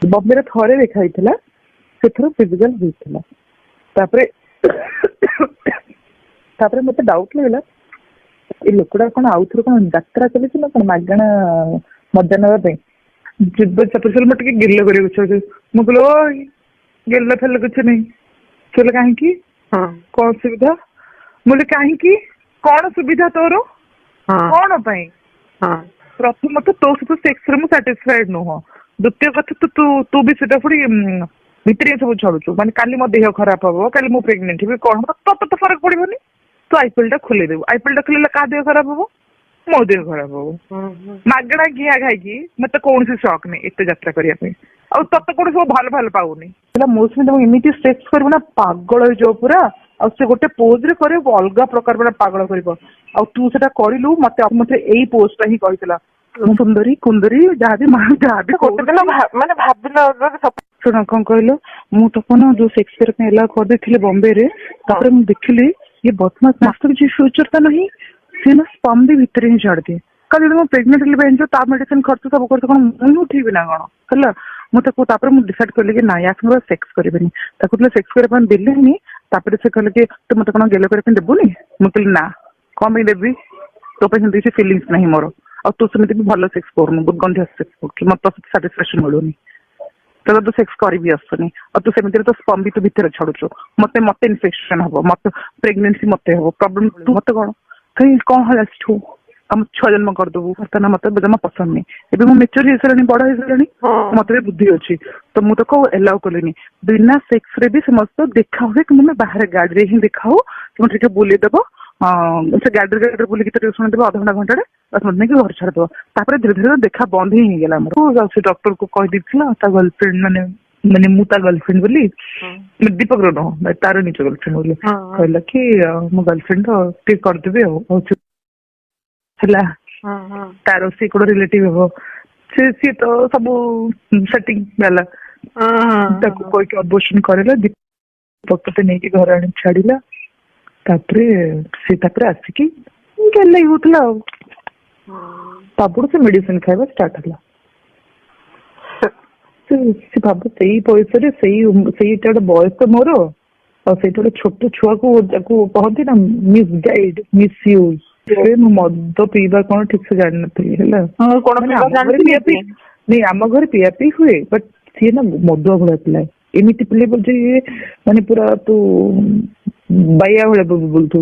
बॉम्बे थरे देखा से फिजिकल होता मत डाउट लगे ये लोकटा कौन आउ थे कौन यात्रा चली ना कौन मगणा मजा नापी जीव चतुर्थ मत गिल कर गेल फेल कुछ नहीं चल कहीं कौन सुविधा मुझे कहीं कौन सुविधा तोर कौन प्रथम तो तो सहित सेक्स रे सैटिस्फाइड नुह द्वितीय कथा तू भी सीधा पुणी भितर सब छड़ू माने काली मो देह खराब हम काली मु प्रेग्नेंट भी कौन तो फरक पड़ोनी तू आईपीएल टा खोल देव आईपीएल टा खोल क्या देह खराब हम मो देह खराब हम मगणा घिया खाई मत कौन शक नहीं एत यात्रा करने तत कौन सब भल भल पाऊनी मौसमी तुम इमिटी स्ट्रेच कर पागल हो पूरा आ से गोटे पोज रे करे अलग प्रकार पागल कर तू से करू मत यही पोज ही कहला सुंदरी कुंदरी जहाँ भी माने शुण कौन कहल मुझे कौन जो शेक्सपियर करदे बॉम्बे रे मुझे देखिली ये बदमाश मास्टर किसी फ्यूचर तो नहीं सी ना स्पर्म भी भितर ही छाड़ दिए कल जो प्रेग्नेंट हेल्ले ता मेडिसिन खर्च सब कर कौन मुझे उठेबी ना कौन है मुझे डिसाइड कली कि ना या सेक्स करें सेक्स करने देनी से कहले कि तू मत कौन गेल करने देवुनि मुझे कहली ना कौन देवी तो किसी फिलिंग्स नहीं मोर और तू सेमती भी भल सेक्स करूनु दुर्गंधिया सेक्स कर मत साटिस्फैक्शन मिलूनी तो तू सेक्स कर भी आसुनी और तू सेमती तो स्पर्म भी तू भितर छाड़ू मत मत इन्फेक्शन हम मत प्रेगनेंसी मत हम प्रॉब्लम तू मत कौन कहीं कौन है छू हम 6 जन्म करदेबू बर्तमान मत जमा पसंद नहीं एवं मुझे मेच्योर हो सारे बड़ हो सारे मत भी बुद्धि अच्छी तो मुझे तो एलाउ कलिनी बिना सेक्स रे भी समस्त देखा हुए कि मैं बाहर गाड़ी ही देखा हो तुम ठीक बुलेदेव से गाड़ी बुलिक ट्यूशन देव अध घंटा घंटे बस मत नहीं घर छाड़देव तापर धीरे धीरे देखा बंद ही गला से डॉक्टर को कही गर्लफ्रेंड माने माने मु ता गर्लफ्रेंड बोली दीपक रो न तार निज गर्लफ्रेंड बोली कहला कि मो गर्लफ्रेंड ठीक करदेबी तार सी कोड रिलेटिव हम सी तो सब सेटिंग गला कोई अबॉर्शन करेला दीपक तो नहीं घर आनी छाड़िला आसिकी गल होता तब से मेडिसिन खाଇବା स्टार्ट हला से भाव से पैसा से बयस मोर और से छोट छुआ को कहती ना मिस गाइड मिस यूज मद पीवा कौन ठीक से जान नहीं आम घर पिया पी हुए बट सी ना मदुआ भाया पिला एमती पिले बोलते माने पूरा तू बाया भाया बोलते